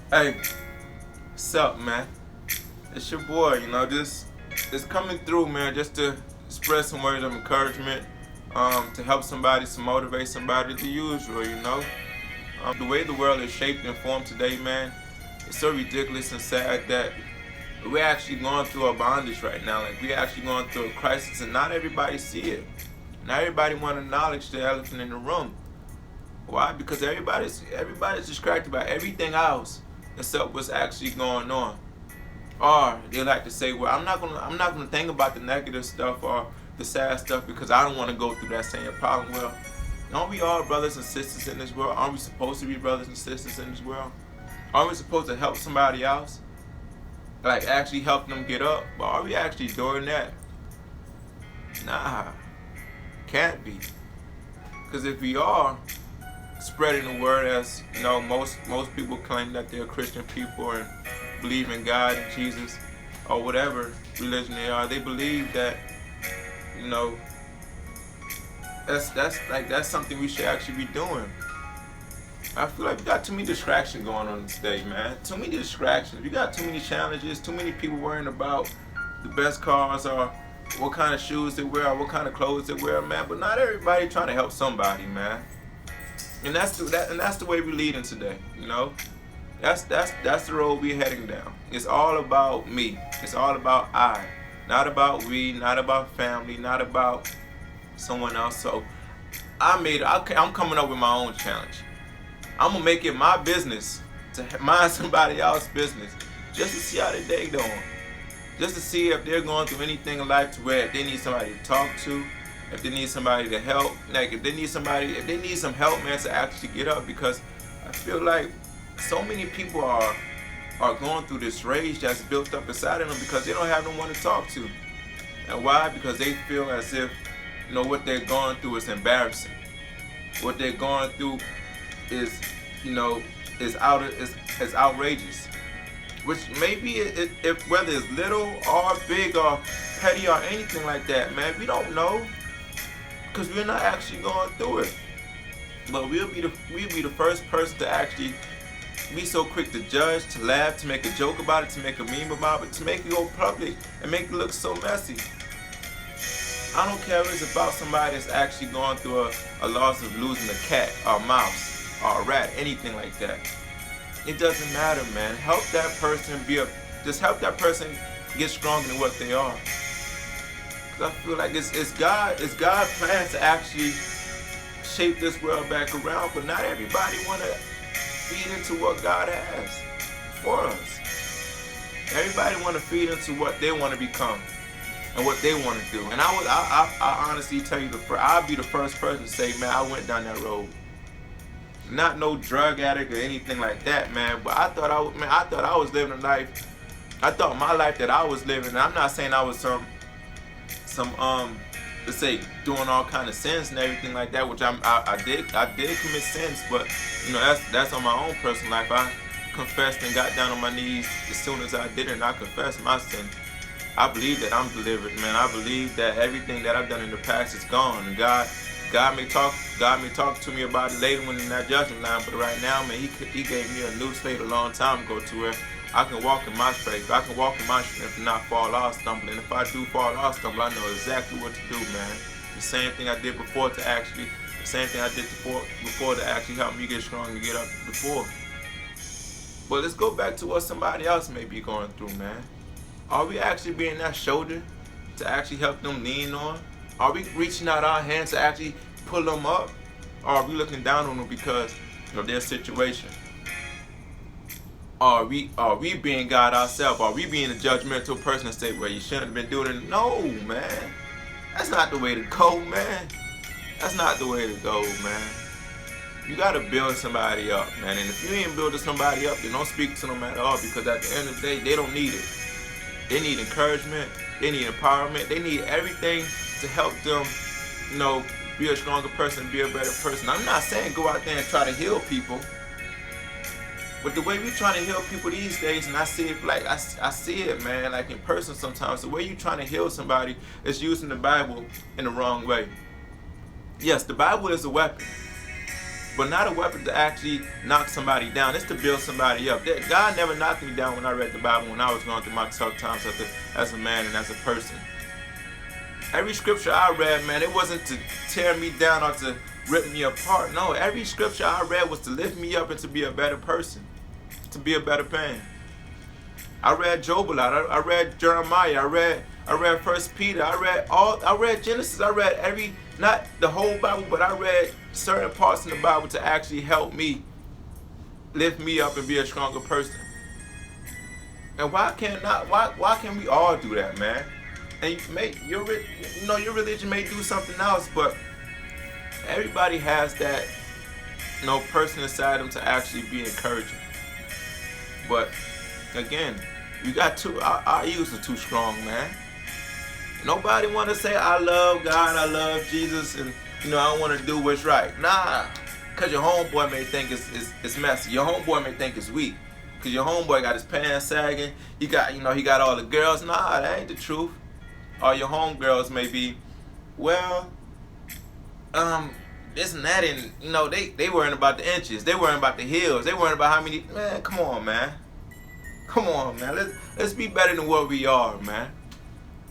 Hey, what's up, man? It's your boy, just coming through, man, just to spread some words of encouragement, to help somebody, to motivate somebody, the usual. The way the world is shaped and formed today, man, it's so ridiculous and sad that we're actually going through a bondage right now. Like, we're actually going through a crisis, and not everybody see it. Not everybody want to acknowledge the elephant in the room. Why? Because everybody's distracted by everything else except what's actually going on. Or they like to say, "Well, I'm not gonna think about the negative stuff or the sad stuff because I don't want to go through that same problem." Well, aren't we all brothers and sisters in this world? Aren't we supposed to be brothers and sisters in this world? Aren't we supposed to help somebody else? Like, actually help them get up? But are we actually doing that? Nah, can't be. Because if we are spreading the word, as most people claim that they're Christian people and believe in God and Jesus or whatever religion they are. They believe that you know that's something we should actually be doing. I feel like we got too many distractions going on today, man. Too many distractions. We got too many challenges. Too many people worrying about the best cars or what kind of shoes they wear or what kind of clothes they wear, man. But not everybody trying to help somebody, man. And that's the way we're leading today. That's the road we're heading down. It's all about me. It's all about I. Not about we, not about family, not about someone else. So I'm coming up with my own challenge. I'm gonna make it my business to mind somebody else's business, just to see how their day going, just to see if they're going through anything in life to where if they need somebody to talk to, if they need somebody to help, like if they need some help, man, to actually get up. Because I feel like so many people are going through this rage that's built up inside of them because they don't have no one to talk to. And why? Because they feel as if what they're going through is embarrassing. What they're going through is is outrageous. Which maybe if whether it's little or big or petty or anything like that, man, we don't know because we're not actually going through it. But we'll be the first person to actually be so quick to judge, to laugh, to make a joke about it, to make a meme about it, to make it go public and make it look so messy. I don't care if it's about somebody that's actually going through a loss of losing a cat or a mouse or a rat, anything like that. It doesn't matter, man. Just help that person get stronger than what they are. Cause I feel like it's God's plan to actually shape this world back around, but not everybody wanna feed into what God has for us. Everybody want to feed into what they want to become and what they want to do. And I honestly tell you, I'll be the first person to say, man, I went down that road. Not no drug addict or anything like that, man. But I thought I was living a life. I thought my life that I was living. And I'm not saying I was some let's say doing all kind of sins and everything like that, which I did commit sins, but that's on my own personal life. I confessed and got down on my knees as soon as I did it, and I confessed my sin. I believe that I'm delivered, man. I believe that everything that I've done in the past is gone, and God may talk to me about it later when in that judgment line, but right now, man, he gave me a new slate a long time ago to where I can walk in my faith. I can walk in my strength and not fall off stumbling. And if I do fall off stumble, I know exactly what to do, man. The same thing I did before to actually help me get strong and get up before. But let's go back to what somebody else may be going through, man. Are we actually being that shoulder to actually help them lean on? Are we reaching out our hands to actually pull them up? Or are we looking down on them because of their situation? Are we being God ourselves? Are we being a judgmental person and say, well, you shouldn't have been doing it? No, man. That's not the way to go, man. That's not the way to go, man. You gotta build somebody up, man. And if you ain't building somebody up, then don't speak to them at all, because at the end of the day, they don't need it. They need encouragement. They need empowerment. They need everything to help them, be a stronger person, be a better person. I'm not saying go out there and try to heal people. But the way we trying to heal people these days, and I see it I see it, man, like in person sometimes. The way you trying to heal somebody is using the Bible in the wrong way. Yes, the Bible is a weapon. but not a weapon to actually knock somebody down. It's to build somebody up. God never knocked me down when I read the Bible, when I was going through my tough times as a man and as a person. Every scripture I read, man, it wasn't to tear me down or to rip me apart. No, every scripture I read was to lift me up and to be a better person, to be a better man. I read Job a lot. I read Jeremiah. I read First Peter. I read Genesis. I read not the whole Bible, but I read certain parts in the Bible to actually help me lift me up and be a stronger person. And why can't we all do that, man? And your religion may do something else, but everybody has that, person inside them to actually be encouraging. But again, we got our egos are too strong, man. Nobody want to say I love God, I love Jesus, and I want to do what's right. Nah, cause your homeboy may think it's messy. Your homeboy may think it's weak, cause your homeboy got his pants sagging. He got all the girls. Nah, that ain't the truth. Or your homegirls may be, well, this and that, and they worrying about the inches, they worrying about the heels, they worrying about how many. Man, come on, man. Let's be better than what we are, man.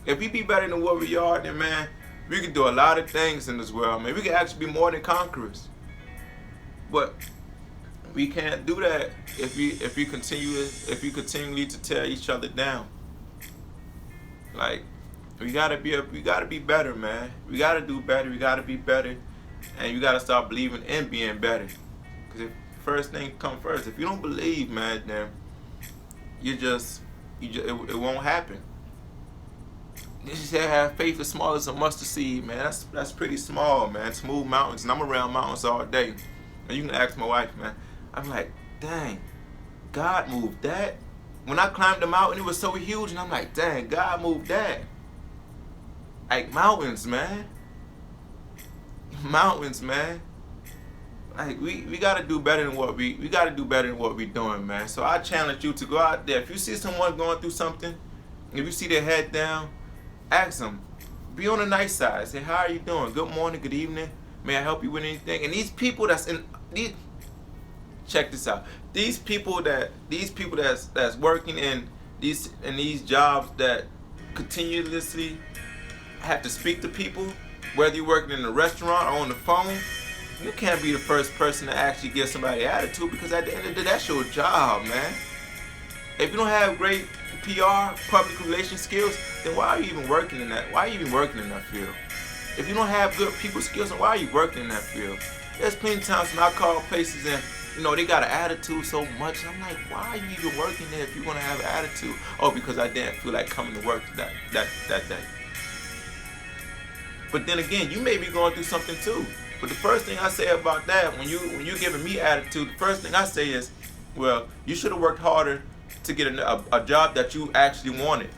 If we be better than what we are, then man, we can do a lot of things in this world, man. We can actually be more than conquerors. But we can't do that if we continually to tear each other down. Like, we gotta be better, man. We gotta do better. We gotta be better, and you gotta start believing in being better. Cause if first thing come first, if you don't believe, man, then it won't happen. You said have faith as small as a mustard seed, man. That's pretty small, man. To move mountains, and I'm around mountains all day. And you can ask my wife, man. I'm like, dang, God moved that. When I climbed the mountain, it was so huge, and I'm like, dang, God moved that. Like mountains, man. Mountains, man. Like we gotta do better than what we gotta do better than what we're doing, man. So I challenge you to go out there. If you see someone going through something, if you see their head down, ask them. Be on the nice side. Say, how are you doing? Good morning, good evening. May I help you with anything? And these people check this out. These people that's working in these jobs that continuously have to speak to people, whether you're working in a restaurant or on the phone, you can't be the first person to actually give somebody attitude, because at the end of the day, that's your job, man. If you don't have great PR, public relations skills, then why are you even working in that? Why are you even working in that field? If you don't have good people skills, then why are you working in that field? There's plenty of times when I call places and they got an attitude so much, and I'm like, why are you even working there if you're gonna have an attitude? Oh, because I didn't feel like coming to work that day. But then again, you may be going through something too. But the first thing I say about that, when you giving me attitude, the first thing I say is, well, you should have worked harder to get a job that you actually wanted.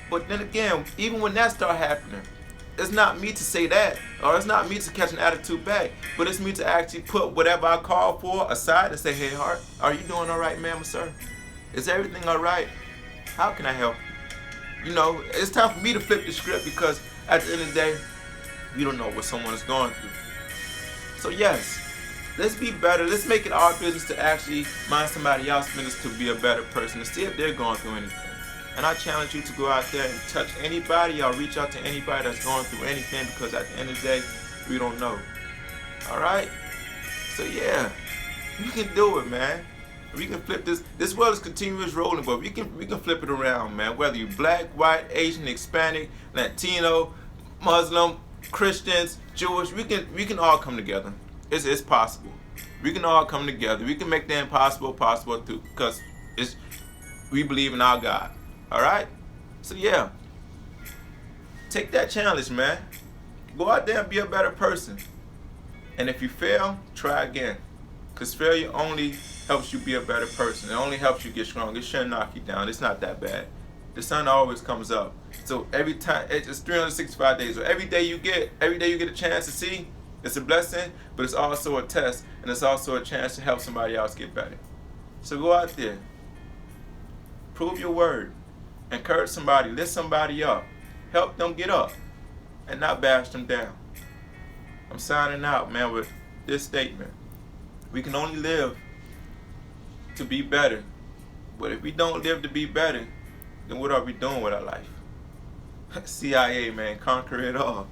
But then again, even when that start happening, it's not me to say that, or it's not me to catch an attitude back, but it's me to actually put whatever I call for aside and say, hey, Hart, are you doing all right, ma'am or sir? Is everything all right? How can I help you? It's time for me to flip the script, because at the end of the day, you don't know what someone is going through. So yes, let's be better. Let's make it our business to actually mind somebody else's business to be a better person, and see if they're going through anything. And I challenge you to go out there and touch anybody or reach out to anybody that's going through anything, because at the end of the day, we don't know. Alright? So yeah, we can do it, man. We can flip this. This world is continuous rolling, but we can flip it around, man. Whether you're black, white, Asian, Hispanic, Latino, Muslim, Christians, Jewish, we can all come together. It's possible. We can all come together. We can make the impossible possible too, because we believe in our God. All right? So yeah, take that challenge, man. Go out there and be a better person. And if you fail, try again. Because failure only helps you be a better person. It only helps you get stronger. It shouldn't knock you down. It's not that bad. The sun always comes up. So every time, it's 365 days. So every day you get a chance to see, it's a blessing, but it's also a test, and it's also a chance to help somebody else get better. So go out there. Prove your word. Encourage somebody. Lift somebody up. Help them get up and not bash them down. I'm signing out, man, with this statement. We can only live to be better. But if we don't live to be better, then what are we doing with our life? CIA, man, conquer it all.